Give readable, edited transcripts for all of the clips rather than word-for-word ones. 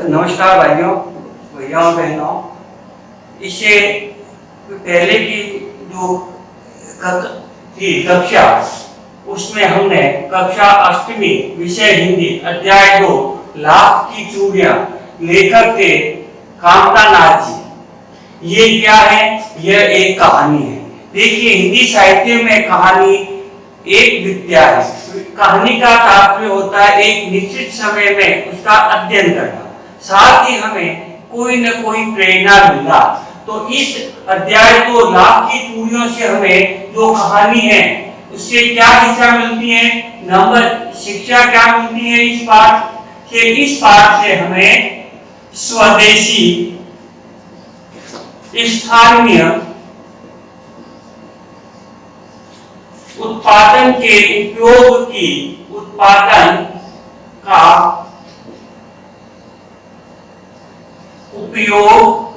नमस्कार भाइयों, भैया और बहनों। इससे पहले की जो थी कक्षा, उसमें हमने कक्षा अष्टमी विषय हिंदी अध्याय 2 लाख की चूड़ियां लेखक थे कामता नाथ जी। ये क्या है? यह एक कहानी है। देखिए, हिंदी साहित्य में कहानी एक विद्या है। कहानी का तात्पर्य होता है एक निश्चित समय में उसका अध्ययन करना, साथ ही हमें कोई न कोई प्रेरणा मिला। तो इस अध्याय 2 लाख की चूड़ियों से हमें जो कहानी है उससे क्या शिक्षा मिलती है, नंबर शिक्षा क्या मिलती है इस पाठ से? इस पाठ से हमें स्वदेशी स्थानीय उत्पादन के उपयोग की उत्पादन का उपयोग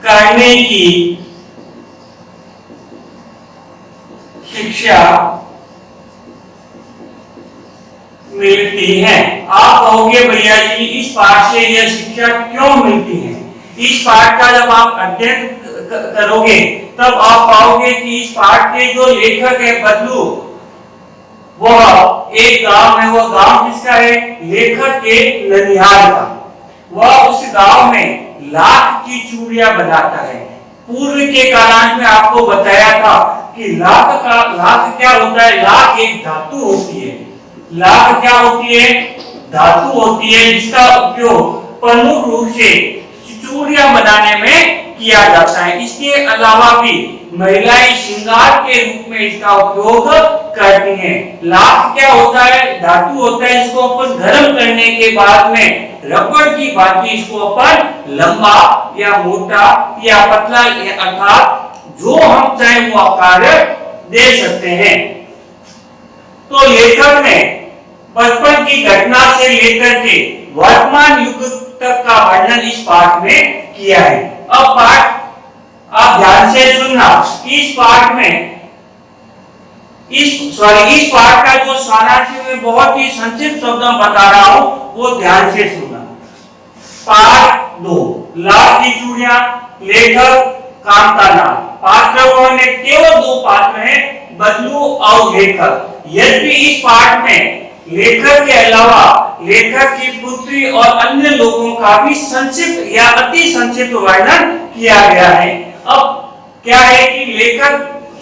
करने की शिक्षा मिलती है। आप कहोगे भैया जी इस पाठ से यह शिक्षा क्यों मिलती है? इस पाठ का जब आप अध्ययन करोगे तब आप पाओगे कि इस पाठ के जो लेखक है बदलू, वह एक गांव है। वह गांव किसका है? लेखक के ननिहाल का। वह उस गांव में लाख की चूड़ियां बनाता है। पूर्व के कालांश में आपको बताया था कि लाख क्या होता है? लाख एक धातु होती है। लाख क्या होती है? धातु होती है, जिसका उपयोग प्रमुख रूप से चूड़ियां बनाने में किया जाता है। इसके अलावा भी महिलाएं श्रृंगार के रूप में इसका उपयोग करती हैं। लाख क्या होता है? धातु होता है। इसको अपन गर्म करने के बाद में रबड़ की भांति इसको अपन लंबा या मोटा या पतला अर्थात जो हम चाहे वो आकार दे सकते हैं। तो लेखक ने बचपन की घटना से लेकर के वर्तमान युग तक का वर्णन इस पाठ में किया है। अब पाठ आप ध्यान से सुनना। इस पाठ में इस पाठ का जो सारांश में बहुत ही संक्षिप्त शब्दों में बता रहा हूं, वो ध्यान से सुनना। पाठ 2 लाख की चूड़ियां, लेखक कामता नाथ। पात्रों ने केवल 2 पात्र हैं, बदलू और लेखक। यद्यपि इस पाठ में लेखक के अलावा लेखक की पुत्री और अन्य लोगों का भी संक्षिप्त या अति संक्षिप्त वर्णन किया गया है। अब क्या है कि लेखक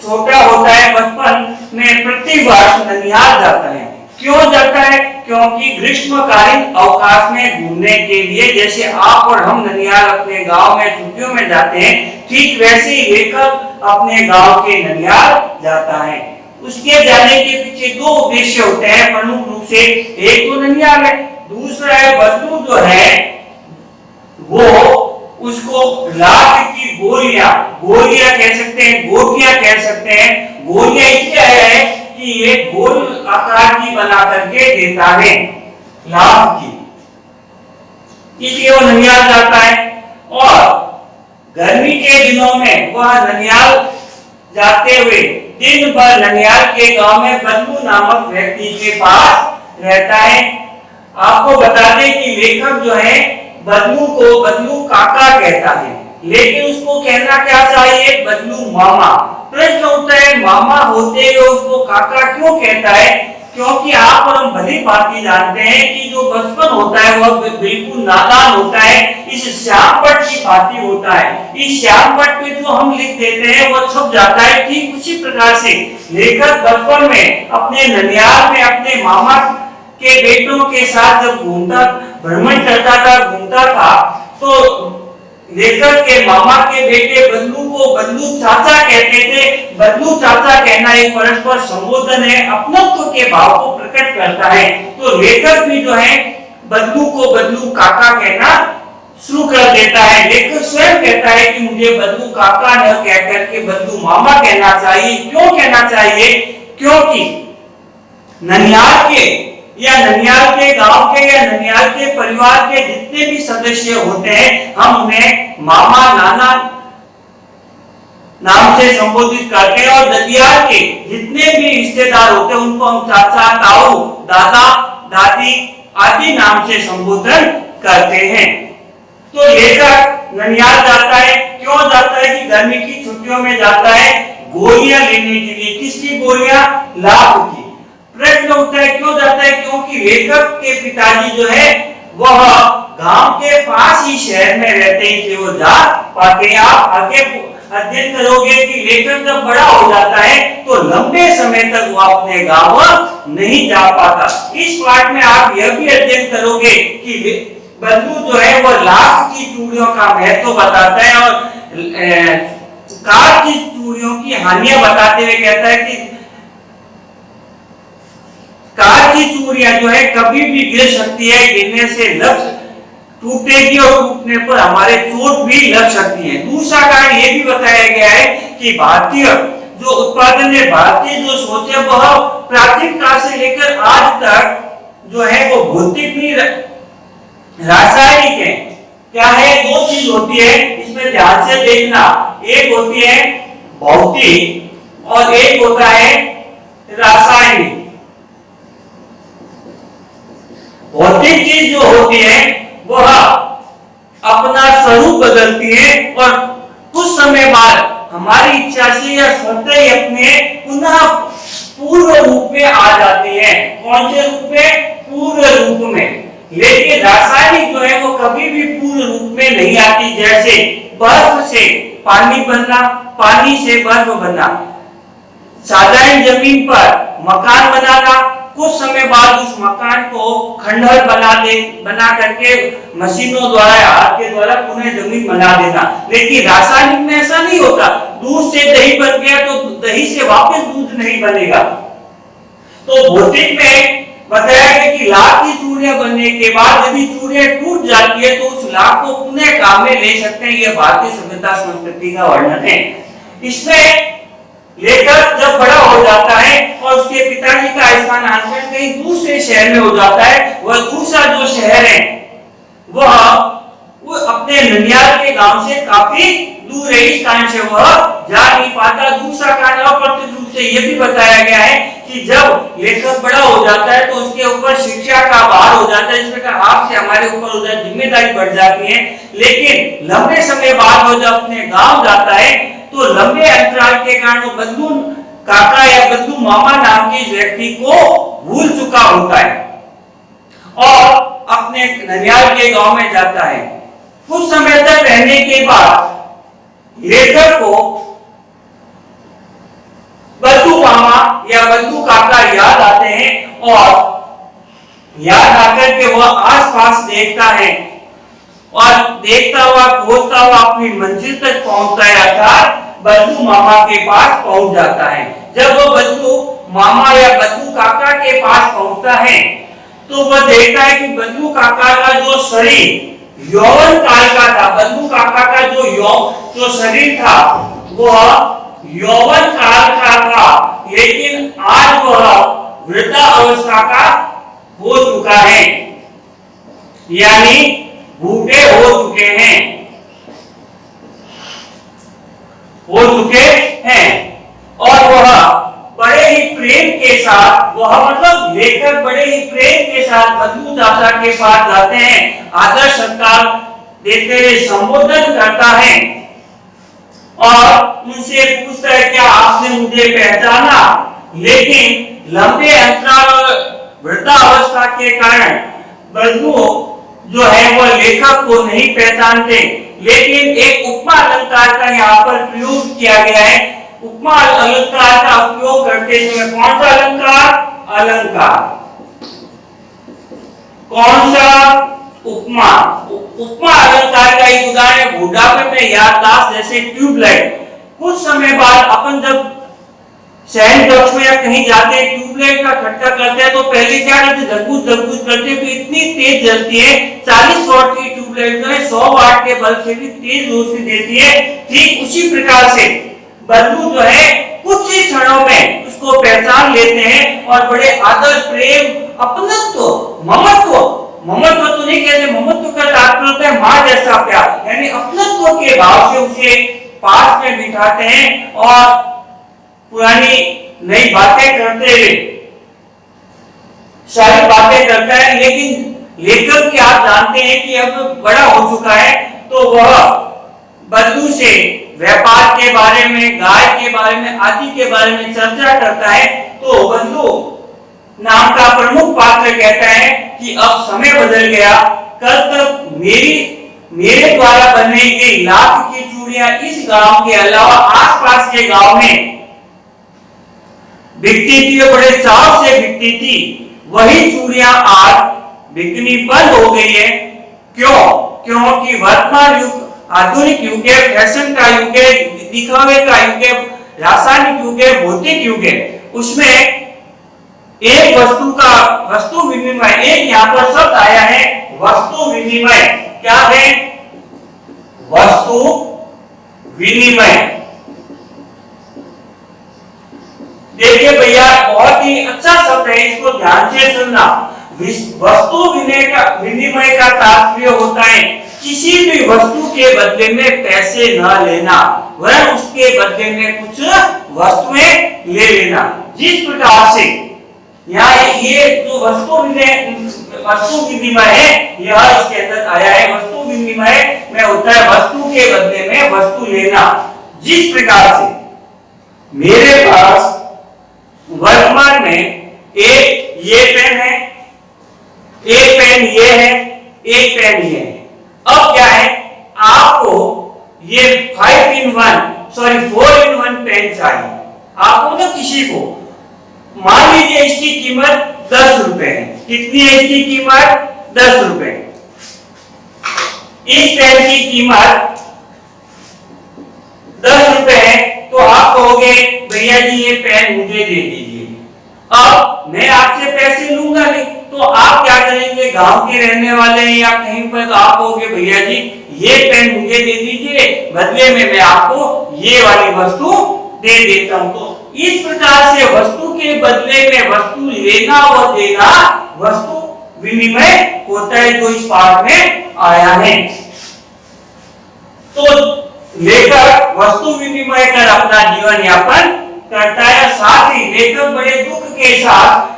छोटा होता है, बचपन में प्रतिवर्ष ननिहाल जाता है। क्यों जाता है? क्योंकि ग्रीष्मकालीन अवकाश में घूमने के लिए, जैसे आप और हम ननिहाल अपने गांव में छुट्टियों में जाते हैं, ठीक वैसे ही लेखक अपने गांव के ननिहाल जाता है। उसके जाने के पीछे 2 उद्देश्य होते हैं प्रमुख रूप से। एक तो ननिहाल है, दूसरा है बदलू जो है वो उसको लाख की गोलियां कह सकते हैं, गोटियां कह सकते हैं। गोलियां इसलिए है कि ये गोल आकार की बना करके देता है लाख की, इसलिए वो ननिहाल जाता है। और गर्मी के दिनों में वह ननिहाल जाते हुए दिन भर ननिहाल के गांव में बदलू नामक व्यक्ति के पास रहता है। आपको बता दें कि लेखक जो है बदलू को बदलू काका कहता है, लेकिन उसको कहना क्या चाहिए? बदलू मामा। प्रश्न उठता है, मामा होते हुए उसको काका क्यों कहता है? क्योंकि आप और हम भली भांति जानते हैं कि जो बचपन होता है वह बिल्कुल नादान होता है, इस श्यामपट्ट की भांति होता है। इस श्यामपट्ट पे जो हम लिख देते हैं वो छप जाता है। ठीक उसी प्रकार से लेखक बचपन में अपने ननिहाल में अपने मामा के बेटों के साथ जब भ्रमण करता था, घूमता था, तो लेखक के मामा के बेटे बदलू को बदलू चाचा कहते थे। बदलू चाचा कहना एक परस्पर संबोधन है, अपनत्व के भाव को प्रकट करता है। तो लेखक भी जो है बदलू को बदलू काका कहना शुरू कर देता है। लेखक स्वयं कहता है कि मुझे बदलू काका न कहकर के बदलू मामा कहना चाहिए। क्यों कहना चाहिए? क्योंकि ननिहाल के या ननिहाल के गांव के या ननिहाल के परिवार के जितने भी सदस्य होते हैं, हम उन्हें मामा, नाना नाम से संबोधित करते हैं और ददियार के जितने भी रिश्तेदार होते हैं उनको हम चाचा, ताऊ, दादा, दादी आदि नाम से संबोधन करते हैं। तो लेखक ननिहाल जाता है, क्यों जाता है कि गर्मी की छुट्टियों में जाता है गोलियां लेने के लिए। किसकी गोलियां? लाभ की। प्रश्न उठता है क्यों जाता है? क्योंकि लेखक के पिताजी जो है वह गांव के पास ही शहर में रहते हैं, इसलिए वो जा पाते। आप आगे अध्ययन करोगे कि लेखक जब बड़ा हो जाता है तो लंबे समय तक वो अपने गांव नहीं जा पाता। इस पाठ में आप यह भी अध्ययन करोगे कि बंधु जो है वो लाख की चूड़ियों का महत्व बताता है और कार की चूड़ियों की हानियां बताते हुए कहता है कि कार की चूड़ियां जो है कभी भी गिर सकती है, गिरने से लग टूटेगी और टूटने पर हमारे चोट भी लग सकती है। दूसरा कारण ये भी बताया गया है कि भारतीय जो उत्पादन है, भारतीय जो सोच है वह प्राचीन काल से लेकर आज तक जो है वो भौतिक नहीं रासायनिक है। क्या है? दो चीज होती है, इसमें ध्यान से देखना। एक होती है भौतिक और एक होता है रासायनिक। भौतिक चीज जो होती है वह अपना स्वरूप बदलती है और कुछ समय बाद हमारी इच्छा से या स्वतः ही अपने पुनः पूर्व रूप में आ जाती है। कौन से रूप में? पूर्व रूप में। लेकिन रासायनिक जो है वो कभी भी पूर्ण रूप में नहीं आती। जैसे बर्फ से पानी बनना, पानी से बर्फ बनना, साधारण जमीन पर मकान बनाना, कुछ समय बाद उस मकान को खंडहर बना करके मशीनों द्वारा, हाथ के द्वारा पुनः जमीन बना देना। लेकिन रासायनिक में ऐसा नहीं होता। दूध से दही बन गया तो दही से वापस दूध नहीं बनेगा। तो भौतिक में बताया गया कि लाख की चूड़ियां बनने के बाद यदि चूड़ियां टूट जाती है तो उस लाख को पुनः काम में ले सकते हैं। यह भारतीय सभ्यता संस्कृति का वर्णन है। इसमें लेखक जब बड़ा हो जाता है और उसके पिताजी का स्थानांतरण कहीं दूसरे शहर में हो जाता है, वह दूसरा जो शहर है वह अपने ननिहाल के गांव से काफी दूर है। इस कारण से वह जा नहीं पाता। दूसरा कारण अप्रत्यक्ष रूप से यह भी बताया गया है कि जब लेखक बड़ा हो जाता है तो उसके ऊपर शिक्षा का भार हो जाता है, इसमें हाथ से हमारे ऊपर हो जाती, जिम्मेदारी बढ़ जाती है। लेकिन लंबे समय बाद वो जब अपने गांव जाता है तो लंबे अंतराल के कारण वो बंधु काका या बंधु मामा नाम के व्यक्ति को भूल चुका होता है और अपने ननिहाल के गांव में जाता है। कुछ समय तक रहने के बाद लेखक को बंधु मामा या बंधु काका याद आते हैं और याद आकर के वह आसपास देखता है और देखता हुआ खोजता हुआ अपनी मंजिल तक पहुंचता है, अर्थात बंधु मामा के पास पहुंच जाता है। जब वो बंधु मामा या बंधु काका के पास पहुंचता है तो वह देखता है कि बंधु काका का जो शरीर यौवन काल का था, बंधु काका का जो शरीर था वह यौवन काल का था, लेकिन आज वह वृद्धावस्था का हो चुका है, यानी बूढ़े हो चुके हैं और वह बड़े ही प्रेम के साथ, वह मतलब लेखक बड़े ही प्रेम के साथ बंधु चाचा के पास जाते हैं, आदर सत्कार देते हुए संबोधन करता है और उनसे पूछता है क्या आपने मुझे पहचाना। लेकिन लंबे अंतराल और वृद्धावस्था के कारण बंधु जो है वह लेखक को नहीं पहचानते। लेकिन एक उपमा अलंकार का यहाँ पर प्रयोग किया गया है। उपमा अलंकार का उपयोग करते समय कौन सा अलंकार कौन सा उपमा अलंकार का एक उदाहरण बुढ़ापे में याददाश्त, जैसे ट्यूबलाइट। कुछ समय बाद अपन जब शहर कक्ष में या कहीं जाते हैं, ट्यूबलाइट का खट्टा करते हैं तो पहले क्या करते, धक्कूस करते तो इतनी तेज जलती है। 40 वाट की ट्यूबलाइट जो है 100 वाट के बल्ब से भी तेज रोशनी देती है। ठीक उसी प्रकार से बंधु जो है कुछ ही क्षणों में उसको पहचान लेते हैं और बड़े आदर, प्रेम, अपनत्व, ममत्व तो नहीं कहते, ममत्व का तात्पर्य होता है मां जैसा प्यार, यानी अपनत्व के भाव से उसे पास में बिठाते हैं और पुरानी नई बातें करते हुए सारी बातें करता है। लेकिन लेखक क्या आप जानते हैं कि अब बड़ा हो चुका है, तो वह बल्लू से व्यापार के बारे में, गाय के बारे में आदि के बारे में चर्चा करता है। तो बल्लू नाम का प्रमुख पात्र कहता है कि अब समय बदल गया, कल तक मेरे द्वारा बनाई गई लाख की चूड़ियां इस गांव के अलावा आसपास के गांव में बिकती थी और बड़े चाव से बिकती थी, वही चूड़ियां आज बिकनी बंद हो गई है। क्यों? क्योंकि वर्तमान युग आधुनिक युग है, फैशन का युग है, दिखावे का युग है, रासायनिक युग है, भौतिक युग है। उसमें एक वस्तु विनिमय, एक यहाँ पर शब्द आया है वस्तु विनिमय। क्या है? वस्तु विनिमय। देखिए भैया, बहुत ही अच्छा शब्द है, इसको ध्यान से सुनना। वस्तु विनिमय का तात्पर्य होता है किसी भी वस्तु के बदले में पैसे न लेना, वरन उसके बदले में कुछ वस्तुएं ले लेना। जिस प्रकार से यहाँ ये जो वस्तु विनिमय है, यह इसके अंदर आया है। वस्तु विनिमय में होता है वस्तु के बदले में वस्तु लेना। जिस प्रकार से मेरे पास वर्तमान में एक ये पेन है, एक पेन ये है, एक पेन ये है। अब क्या है, आपको ये 4 in 1 पेन चाहिए आपको, ना किसी को। मान लीजिए इसकी कीमत 10 रुपए है। कितनी है इसकी कीमत? 10 रुपए। इस पेन की कीमत 10 रुपए है, तो आप कहोगे भैया जी ये पेन मुझे दे दीजिए। अब मैं आपसे पैसे लूंगा नहीं, तो आप क्या करेंगे, गांव के रहने वाले या कहीं पर, तो आप कहोगे भैया जी ये पेन मुझे दे दीजिए, बदले में मैं आपको ये वाली वस्तु दे देता हूं। तो इस प्रकार से वस्तु के बदले में वस्तु लेना और देना वस्तु विनिमय होता है, जो इस पाठ में आया है। तो लेखक वस्तु विनिमय कर अपना जीवन यापन करता है। साथ ही लेखक बड़े दुख के साथ,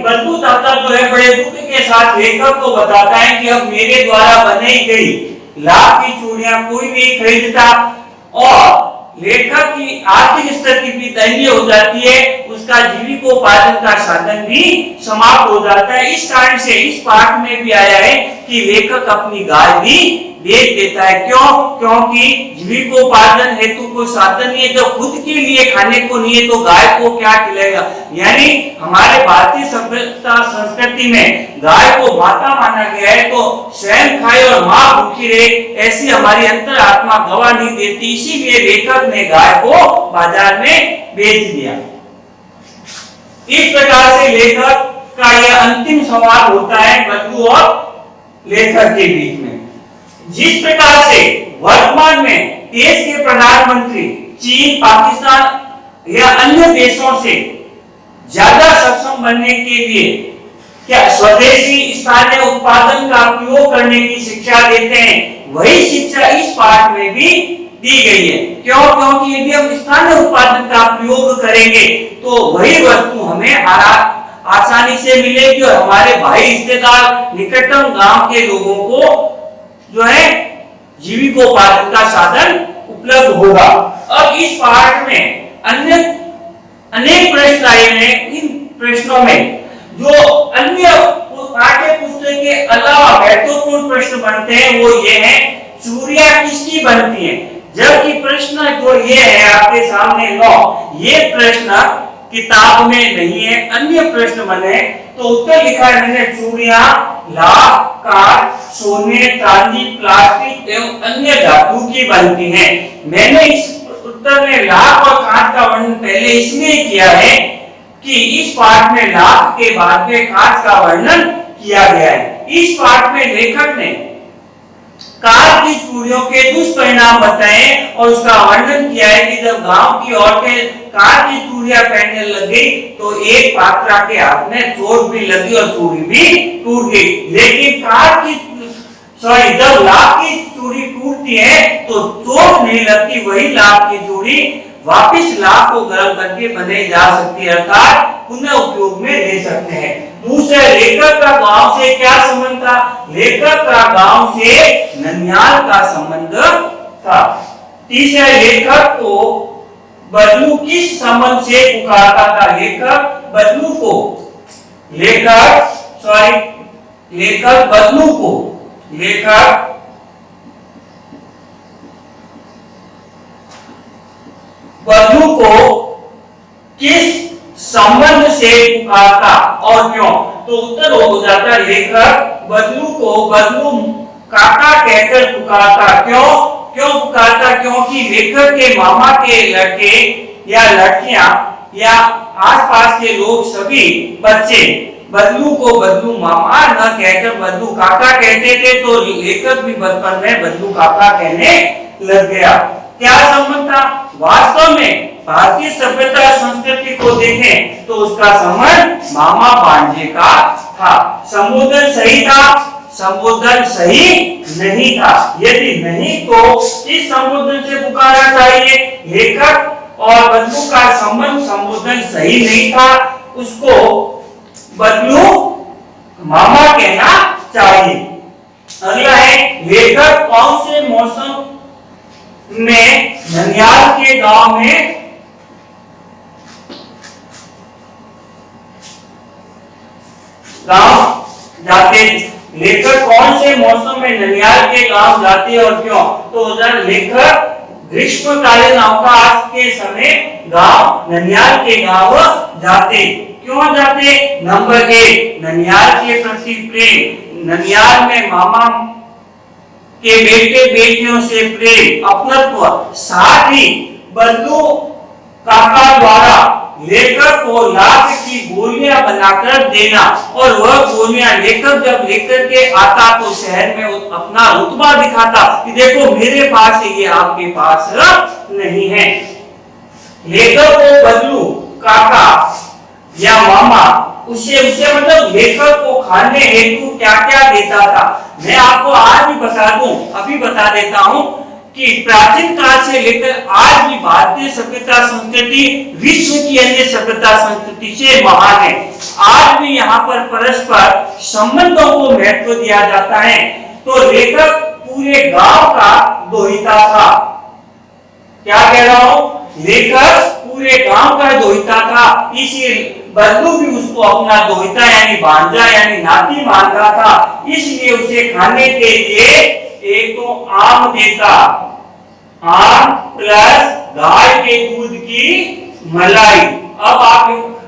बल्लू दाता जो है बड़े दुख के साथ लेखक को बताता है कि अब मेरे द्वारा बनाई गई लाख की चूड़ियां कोई नहीं खरीदता, और लेखक की आर्थिक स्थिति भी दयनीय हो जाती है, उसका जीविकोपार्जन का साधन भी समाप्त हो जाता है। इस कारण से इस पाठ में भी आया है कि लेखक अपनी गाय भी बेच देता है। क्यों? क्योंकि जीविकोपार्जन हेतु कोई साधन नहीं है, जब खुद के लिए खाने को नहीं है तो गाय को क्या खिलाएगा। यानी हमारे भारतीय सभ्यता संस्कृति में गाय को माता माना गया है, तो स्वयं खाए और मां भूखी रहे, ऐसी हमारी अंतरात्मा गवाह नहीं देती। इसीलिए लेखक ने गाय को बाजार में बेच दिया। इस प्रकार से लेखक का यह अंतिम संवाद होता है बल्लू और लेखक के बीच में। जिस प्रकार से वर्तमान में देश के प्रधानमंत्री चीन, पाकिस्तान या अन्य देशों से ज्यादा सक्षम बनने के लिए क्या स्वदेशी स्थानीय उत्पादन का प्रयोग करने की शिक्षा देते हैं, वही शिक्षा इस पाठ में भी दी गई है। क्यों? क्योंकि यदि हम स्थानीय उत्पादन का प्रयोग करेंगे तो वही वस्तु हमें आसानी से मिलेगी और हमारे भाई रिश्तेदार निकटतम गांव के लोगों को जो है जीविकोपार्जन का साधन उपलब्ध होगा। अब इस पाठ में अन्य अनेक प्रश्न आए हैं। इन प्रश्नों में जो अन्य पाठ्य पुस्तक के अलावा महत्वपूर्ण प्रश्न बनते हैं वो ये है, चूड़ियां किसकी बनती हैं। जबकि प्रश्न जो ये है आपके सामने 9, ये प्रश्न किताब में नहीं है, अन्य प्रश्न बने, तो उत्तर लिखा है मैंने, चूड़ियां लाख, कांच, सोने, चांदी, प्लास्टिक एवं अन्य धातु की बनती हैं। मैंने इस उत्तर में लाख और कांच का वर्णन पहले इसलिए किया है कि इस पाठ में लाख के बाद में कांच का वर्णन किया गया है। इस पाठ में लेखक ने कांच की चूड़ियों के दुष्परिणाम बताए और उसका वर्णन किया है कि जब गांव की औरतें कांच की चूड़ियां पहनने लग गई तो एक पात्रा के हाथ में चोट भी लगी और चूड़ी भी टूट गई। लेकिन जब लाख की चूड़ी टूट टूटती है तो चोट नहीं लगती, वही लाख की चूड़ी वापिस लाख को गर्म करके बनाई जा सकती है, अर्थात पुनः उपयोग में ले सकते हैं। दूसरा, लेखक का गांव से क्या संबंध था? लेखक का गांव से ननिहाल का संबंध था। तीसरा, लेखक को बदलू किस संबंध से पुकारता था? लेखक बदलू को लेखक बदलू को किस संबंध से पुकारता और क्यों? तो उत्तर हो जाता है लेखक बदलू को बदलू काका कहकर पुकारता। क्यों पुकारता? क्योंकि लेखक के मामा के लड़के या लड़कियां या आसपास के लोग सभी बच्चे बदलू को बदलू मामा न कहकर बदलू काका कहते थे, तो लेखक भी बचपन में बदलू काका कहने लग गया। क्या संबंध था? वास्तव में भारतीय सभ्यता संस्कृति को देखें तो उसका संबंध मामा भांजे का था। संबोधन सही था? संबोधन सही नहीं था। यदि नहीं तो इस संबोधन से पुकारा चाहिए। लेखक और बदलू का संबोधन सही नहीं था, उसको बदलू मामा कहना चाहिए। अगला है, लेखक कौन से मौसम में ननिहाल के गांव में जाते? लेखक कौन से मौसम में ननिहाल के गांव जाते और क्यों? तो उधर लेखक ग्रीष्मकालीन अवकाश के समय गांव ननिहाल के गांव जाते। क्यों जाते? नंबर 1, ननिहाल के प्रति प्रेम। ननिहाल में मामा के बेटे बेटियों से प्रेम, अपनत्व, साथ ही बदलू काका द्वारा लेखक को लाख की गोलियां बनाकर देना, और वह गोलियां लेखक जब लेकर के आता तो शहर में अपना रुतबा दिखाता कि देखो मेरे पास है, ये आपके पास नहीं है। लेखक को बदलू काका या मामा उसे मतलब लेखक को खाने हेतु क्या क्या देता था? मैं आपको आज भी बता दूं, अभी बता देता हूं कि प्राचीन काल से लेकर आज भी भारतीय सभ्यता संस्कृति विश्व की अन्य सभ्यता संस्कृति से महान है। आज भी यहाँ पर परस्पर संबंधों को महत्व दिया जाता है। तो लेखक पूरे गांव का दोहिता था। क्या कह रहा हूं? लेखक पूरे गांव का दोहिता था, इसलिए बदलू भी उसको अपना दोहिता यानी भांजा यानी नाती मान रहा था, इसलिए उसे खाने के लिए एक तो आम देता, आम प्लस गाय के दूध की मलाई। अब आप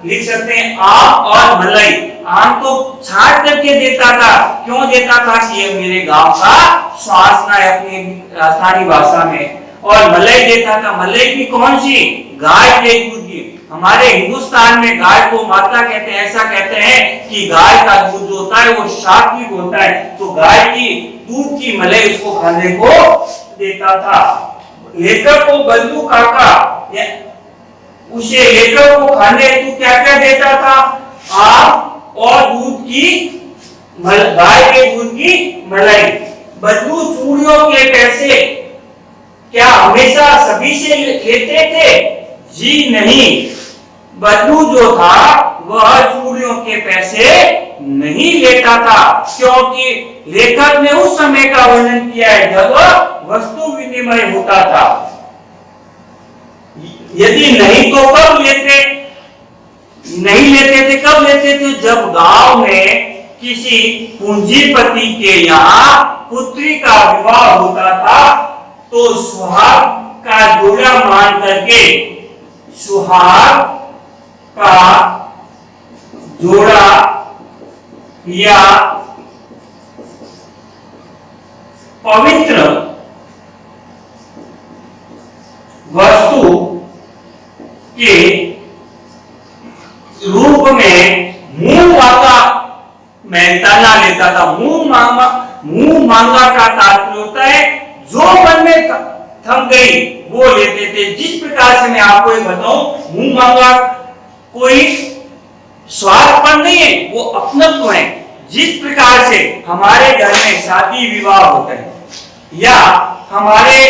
लिख सकते हैं आम और मलाई। आम तो छाट करके देता था, क्यों देता था? कि ये मेरे गांव का श्वासना है अपनी स्थानीय भाषा में। और मलाई देता था, मलाई भी कौन सी? गाय के दूध की। हमारे हिंदुस्तान में गाय को माता कहते हैं, ऐसा कहते हैं कि गाय का दूध जो होता है वो सात्विक होता है, तो गाय की दूध की मलाई उसको खाने को देता था। लेखक को बदलू काका उसे लेखक को खाने हेतु क्या क्या देता था? आम और दूध की गाय के दूध की मलाई। बदलू चूड़ियों के पैसे क्या हमेशा सभी से लेते थे? जी नहीं, बदलू जो था वह चूड़ियों के पैसे नहीं लेता था, क्योंकि लेखक ने उस समय का वर्णन किया है जब वस्तु विनिमय होता था। यदि नहीं तो कब लेते? नहीं लेते थे, कब लेते थे? जब गांव में किसी पूंजीपति के यहाँ पुत्री का विवाह होता था तो सुहाग का जोड़ा मान करके, सुहाग का जोड़ा या पवित्र वस्तु के रूप में मुंह मांगा मेहनताना लेता था। मुंह मांगा का तात्पर्य होता है जो मन में थम गई वो लेते थे। जिस प्रकार से मैं आपको ये बताऊं, मुंह मांगा कोई स्वार्थपन नहीं है, वो अपनत्व है। जिस प्रकार से हमारे घर में शादी विवाह होता है या हमारे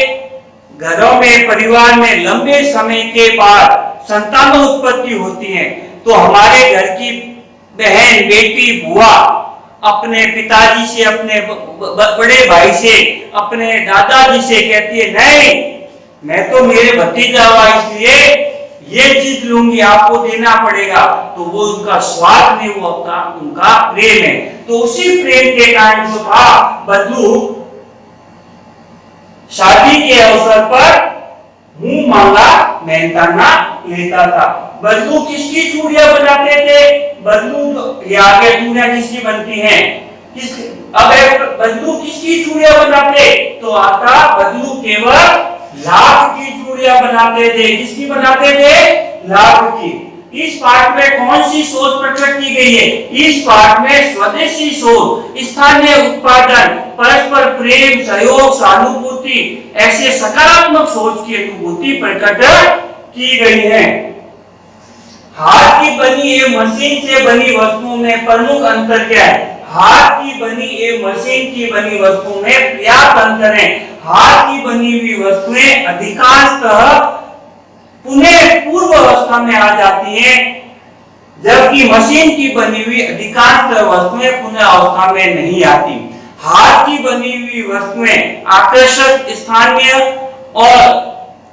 घरों में परिवार में लंबे समय के बाद संतानों उत्पत्ति होती है, तो हमारे घर की बहन, बेटी, बुआ अपने पिताजी से, अपने बड़े भाई से, अपने दादाजी से कहती है नहीं मैं तो मेरे भतीजा हुआ इसलिए ये चीज लूंगी, आपको देना पड़ेगा। तो वो उनका स्वार्थ नहीं, वो अपना उनका प्रेम है। तो उसी प्रेम के कारण जो था बदलू शादी के अवसर पर मुंह मांगा मेहनताना लेता था। बदलू किसकी चूड़ियां बनाते थे? बदलू ये आगे चूड़ियां किसकी बनती हैं? अब बदलू किसकी चूड़ियां बनाते? तो आता बदलू केवल लाख की चूड़ियां बनाते थे। किसकी बनाते थे? लाख की। इस पाठ में कौन सी सोच प्रकट की गई है? इस पाठ में स्वदेशी सोच, स्थानीय उत्पादन, परस्पर प्रेम, सहयोग, सहानुभूति, ऐसे सकारात्मक सोच की अनुभूति प्रकट की गई है। हाथ की बनी एवं मशीन से बनी वस्तुओं में प्रमुख अंतर क्या है? हाथ की बनी एवं मशीन की बनी वस्तुओं में पर्याप्त अंतर है। हाथ की बनी हुई वस्तुएं अधिकांशतः पुनः पूर्व अवस्था में आ जाती हैं, जबकि मशीन की बनी हुई अधिकांशतः वस्तुएं पुनः अवस्था में नहीं आती। हाथ की बनी हुई वस्तुएं आकर्षक, स्थानीय और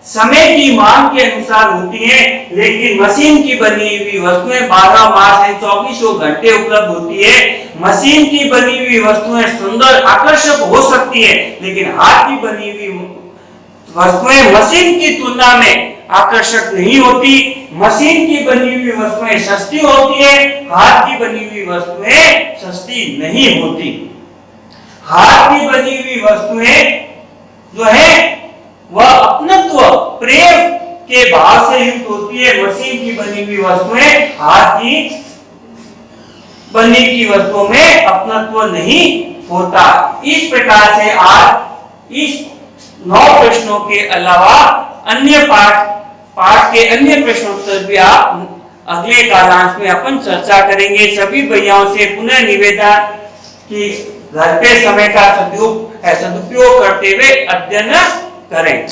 समय की मांग के अनुसार होती हैं, लेकिन मशीन की बनी हुई वस्तुएं 12 मास है 24 घंटे उपलब्ध होती है। मशीन की बनी हुई वस्तुएं सुंदर, आकर्षक हो सकती है, लेकिन हाथ की बनी हुई वस्तुएं मशीन की तुलना में आकर्षक नहीं होती। मशीन की बनी हुई वस्तुएं सस्ती होती है, हाथ की बनी हुई वस्तुएं सस्ती नहीं होती। हाथ की बनी हुई वस्तुएं जो है वह अपनत्व, प्रेम के भाव से युक्त होती है। मशीन की बनी हुई वस्तुएं हाथ की बनी की वस्तुओं में अपनत्व नहीं होता। इस प्रकार से आज इस 9 प्रश्नों के अलावा अन्य पाठ के अन्य प्रश्नोत्तर भी आप अगले कालांश में अपन चर्चा करेंगे। सभी भैयाओं से पुनः निवेदन कि घर पे समय का सदुपयोग करते हुए अध्ययन करें।